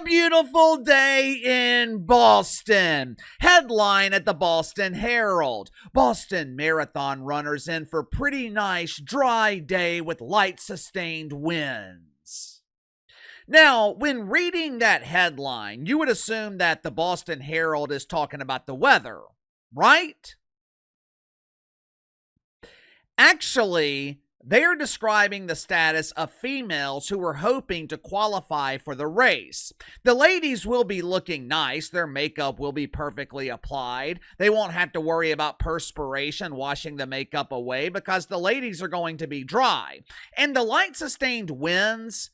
beautiful day in Boston. Headline at the Boston Herald. Boston Marathon runners in for pretty nice dry day with light sustained winds. Now, when reading that headline, you would assume that the Boston Herald is talking about the weather, right? Actually, they're describing the status of females who were hoping to qualify for the race. The ladies will be looking nice. Their makeup will be perfectly applied. They won't have to worry about perspiration washing the makeup away because the ladies are going to be dry. And the light sustained winds,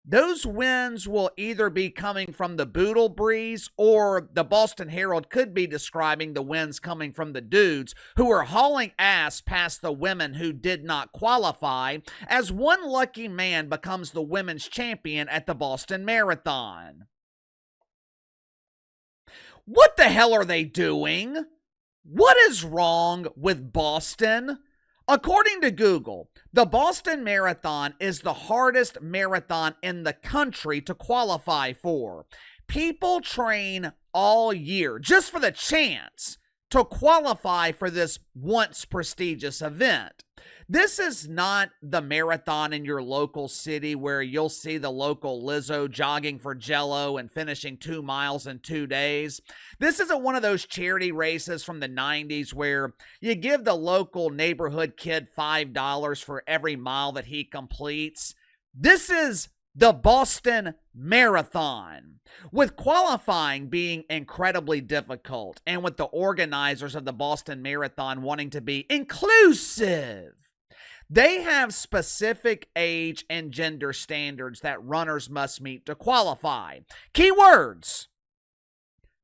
those winds will either be coming from the Boodle breeze, or the Boston Herald could be describing the winds coming from the dudes who are hauling ass past the women who did not qualify, as one lucky man becomes the women's champion at the Boston Marathon. What the hell are they doing? What is wrong with Boston? According to Google, the Boston Marathon is the hardest marathon in the country to qualify for. People train all year just for the chance to qualify for this once prestigious event. This is not the marathon in your local city where you'll see the local Lizzo jogging for Jell-O and finishing 2 miles in 2 days. This isn't one of those charity races from the 90s where you give the local neighborhood kid $5 for every mile that he completes. This is the Boston Marathon, with qualifying being incredibly difficult and with the organizers of the Boston Marathon wanting to be inclusive. They have specific age and gender standards that runners must meet to qualify. Keywords: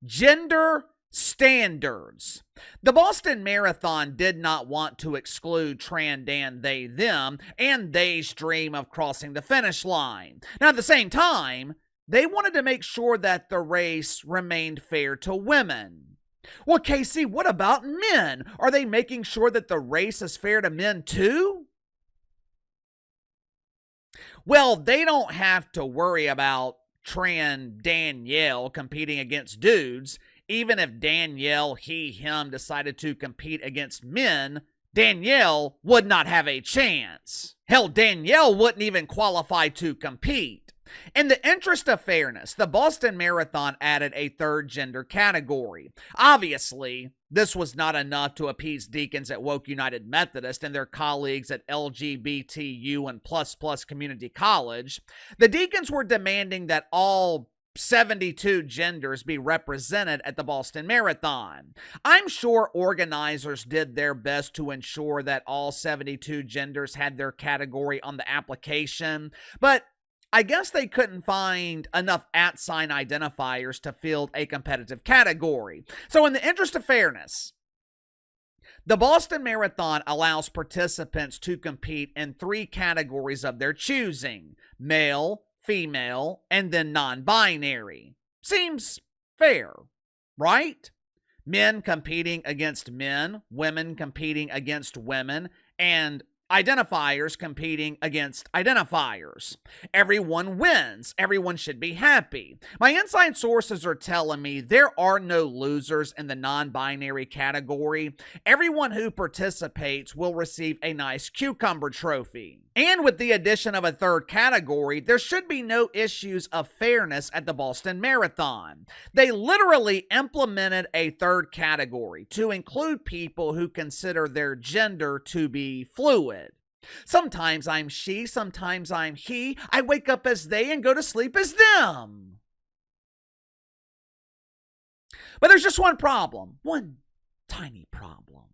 gender standards. The Boston Marathon did not want to exclude trans, they, them, and they's dream of crossing the finish line. Now, at the same time, they wanted to make sure that the race remained fair to women. Well, Casey, what about men? Are they making sure that the race is fair to men too? Well, they don't have to worry about Danielle competing against dudes. Even if Danielle, he, him decided to compete against men, Danielle would not have a chance. Hell, Danielle wouldn't even qualify to compete. In the interest of fairness, the Boston Marathon added a third gender category. Obviously, this was not enough to appease deacons at Woke United Methodist and their colleagues at LGBTU and plus Community College. The deacons were demanding that all 72 genders be represented at the Boston Marathon. I'm sure organizers did their best to ensure that all 72 genders had their category on the application, but I guess they couldn't find enough @ identifiers to field a competitive category. So in the interest of fairness, the Boston Marathon allows participants to compete in 3 categories of their choosing: male, female, and then non-binary. Seems fair, right? Men competing against men, women competing against women, and identifiers competing against identifiers. Everyone wins. Everyone should be happy. My inside sources are telling me there are no losers in the non-binary category. Everyone who participates will receive a nice cucumber trophy. And with the addition of a third category, there should be no issues of fairness at the Boston Marathon. They literally implemented a third category to include people who consider their gender to be fluid. Sometimes I'm she, sometimes I'm he. I wake up as they and go to sleep as them. But there's just one problem, one tiny problem.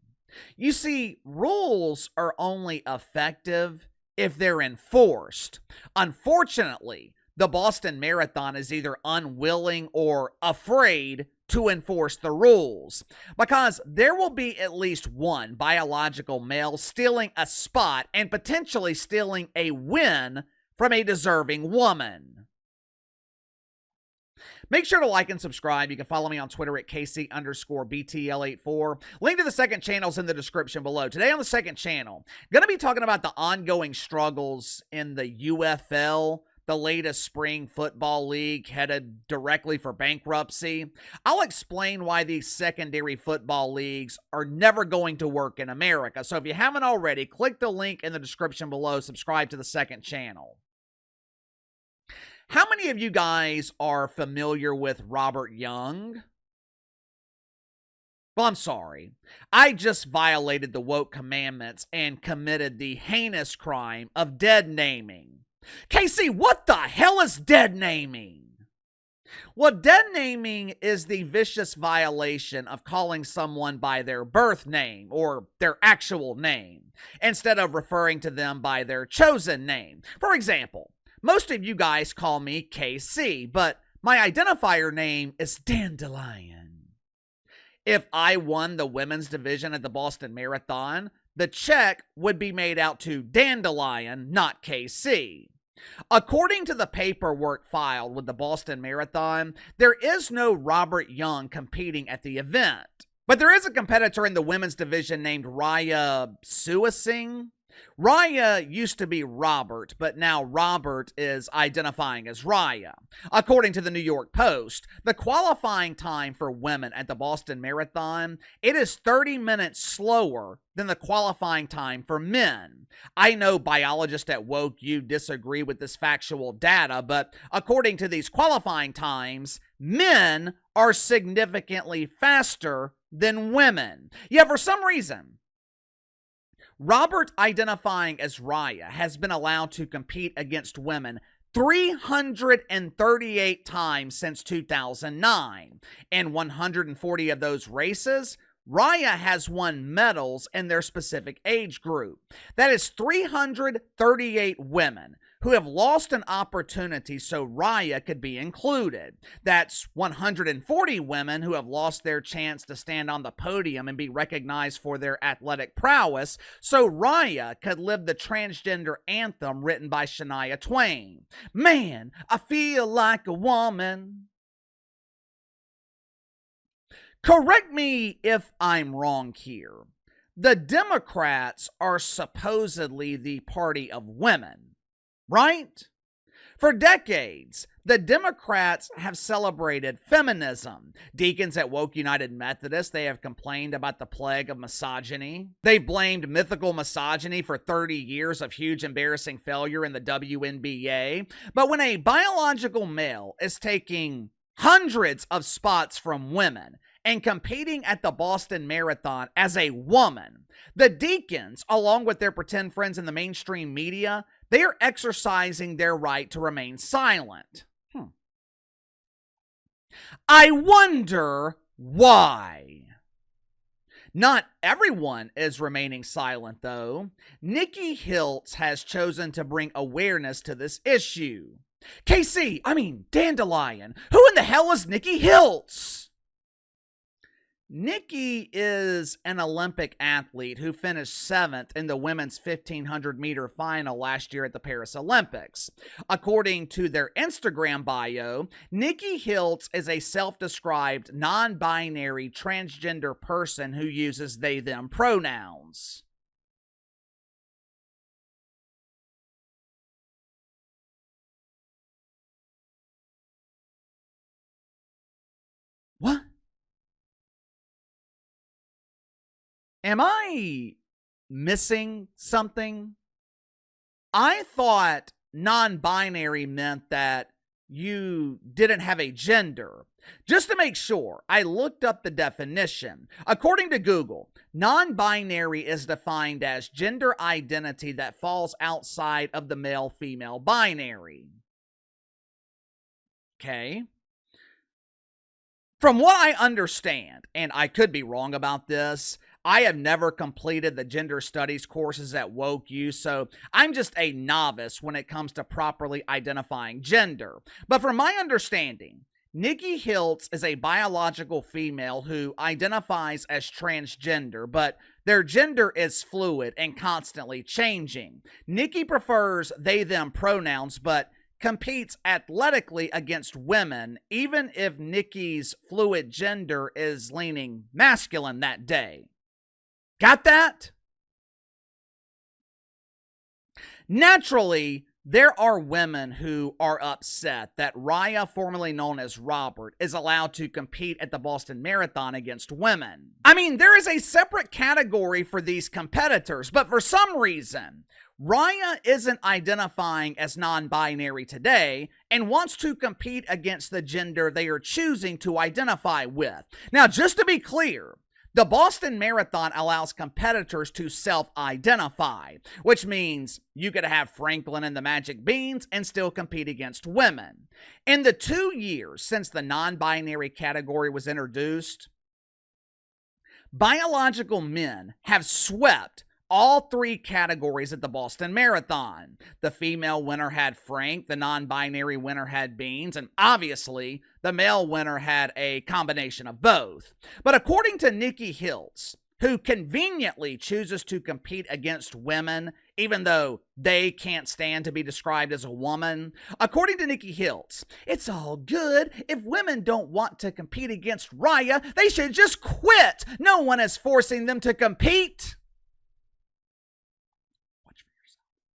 You see, rules are only effective if they're enforced. Unfortunately, the Boston Marathon is either unwilling or afraid to enforce the rules, because there will be at least one biological male stealing a spot and potentially stealing a win from a deserving woman. Make sure to like and subscribe. You can follow me on Twitter at KC_BTL84. Link to the second channel is in the description below. Today on the second channel, going to be talking about the ongoing struggles in the UFL the latest spring football league headed directly for bankruptcy. I'll explain why these secondary football leagues are never going to work in America. So if you haven't already, click the link in the description below, subscribe to the second channel. How many of you guys are familiar with Robert Young? Well, I'm sorry. I just violated the woke commandments and committed the heinous crime of dead naming. Casey, what the hell is dead naming? Well, dead naming is the vicious violation of calling someone by their birth name or their actual name, instead of referring to them by their chosen name. For example, most of you guys call me KC, but my identifier name is Dandelion. If I won the women's division at the Boston Marathon, the check would be made out to Dandelion, not KC. According to the paperwork filed with the Boston Marathon, there is no Robert Young competing at the event. But there is a competitor in the women's division named Rya Suicing. Rya used to be Robert, but now Robert is identifying as Rya. According to the New York Post, the qualifying time for women at the Boston Marathon, it is 30 minutes slower than the qualifying time for men. I know biologists at Woke U disagree with this factual data, but according to these qualifying times, men are significantly faster than women. Yet for some reason, Robert, identifying as Rya, has been allowed to compete against women 338 times since 2009. In 140 of those races, Rya has won medals in their specific age group. That is 338 women who have lost an opportunity so Rya could be included. That's 140 women who have lost their chance to stand on the podium and be recognized for their athletic prowess so Rya could live the transgender anthem written by Shania Twain. Man, I feel like a woman. Correct me if I'm wrong here. The Democrats are supposedly the party of women, right? For decades, the Democrats have celebrated feminism. Deacons at Woke United Methodist, they have complained about the plague of misogyny. They blamed mythical misogyny for 30 years of huge embarrassing failure in the WNBA. But when a biological male is taking hundreds of spots from women and competing at the Boston Marathon as a woman, the Deacons, along with their pretend friends in the mainstream media, they are exercising their right to remain silent. I wonder why. Not everyone is remaining silent, though. Nikki Hiltz has chosen to bring awareness to this issue. Dandelion. Who in the hell is Nikki Hiltz? Nikki is an Olympic athlete who finished 7th in the women's 1,500 meter final last year at the Paris Olympics. According to their Instagram bio, Nikki Hiltz is a self-described non-binary transgender person who uses they/them pronouns. What? Am I missing something? I thought non-binary meant that you didn't have a gender. Just to make sure, I looked up the definition. According to Google, non-binary is defined as gender identity that falls outside of the male-female binary. Okay. From what I understand, and I could be wrong about this, I have never completed the gender studies courses at Woke U, so I'm just a novice when it comes to properly identifying gender. But from my understanding, Nikki Hiltz is a biological female who identifies as transgender, but their gender is fluid and constantly changing. Nikki prefers they/them pronouns, but competes athletically against women, even if Nikki's fluid gender is leaning masculine that day. Got that? Naturally, There are women who are upset that Rya, formerly known as Robert, is allowed to compete at the Boston Marathon against women. I mean, there is a separate category for these competitors, but for some reason, Rya isn't identifying as non-binary today and wants to compete against the gender they are choosing to identify with. Now, just to be clear, the Boston Marathon allows competitors to self-identify, which means you could have Franklin and the Magic Beans and still compete against women. In the 2 years since the non-binary category was introduced, biological men have swept all 3 categories at the Boston Marathon. The female winner had Frank, the non-binary winner had Beans, and obviously the male winner had a combination of both. But according to Nikki Hiltz, who conveniently chooses to compete against women even though they can't stand to be described as a woman, according to Nikki Hiltz, it's all good. If women don't want to compete against Rya, they should just quit. No one is forcing them to compete.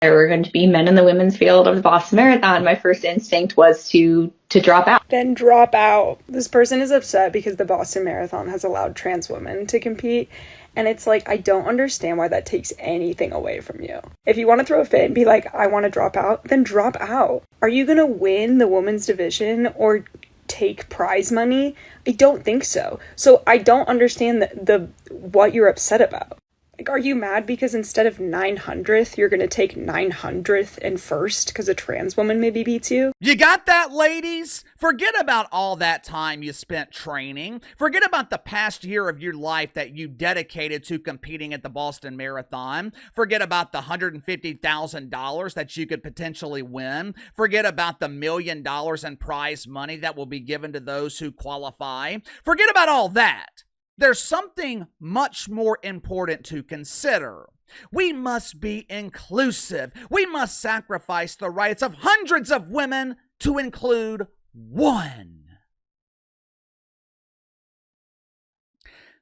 There were going to be men in the women's field of the Boston Marathon, my first instinct was to drop out. Then drop out. This person is upset because the Boston Marathon has allowed trans women to compete. And it's like, I don't understand why that takes anything away from you. If you want to throw a fit and be like, I want to drop out, then drop out. Are you going to win the women's division or take prize money? I don't think so. So I don't understand the what you're upset about. Like, are you mad because instead of 900th, you're going to take 900th and first because a trans woman maybe beats you? You got that, ladies? Forget about all that time you spent training. Forget about the past year of your life that you dedicated to competing at the Boston Marathon. Forget about the $150,000 that you could potentially win. Forget about the $1 million in prize money that will be given to those who qualify. Forget about all that. There's something much more important to consider. We must be inclusive. We must sacrifice the rights of hundreds of women to include one.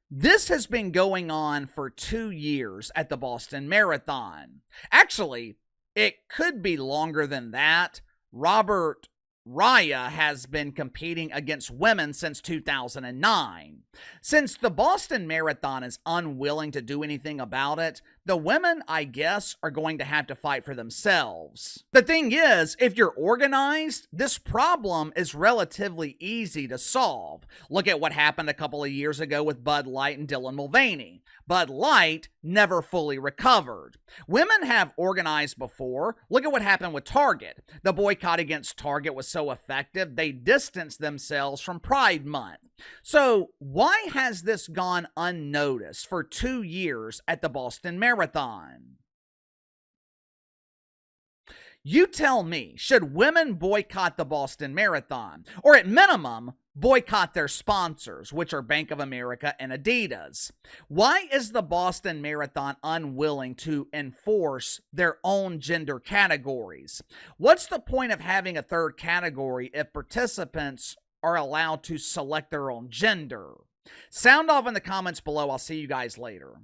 This has been going on for 2 years at the Boston Marathon. Actually, it could be longer than that. Rya has been competing against women since 2009. Since the Boston Marathon is unwilling to do anything about it, the women, I guess, are going to have to fight for themselves. The thing is, if you're organized, this problem is relatively easy to solve. Look at what happened a couple of years ago with Bud Light and Dylan Mulvaney. Bud Light never fully recovered. Women have organized before. Look at what happened with Target. The boycott against Target was so effective, they distanced themselves from Pride Month. So why has this gone unnoticed for 2 years at the Boston Marathon? You tell me, should women boycott the Boston Marathon? Or at minimum, boycott their sponsors, which are Bank of America and Adidas? Why is the Boston Marathon unwilling to enforce their own gender categories? What's the point of having a third category if participants are allowed to select their own gender? Sound off in the comments below. I'll see you guys later.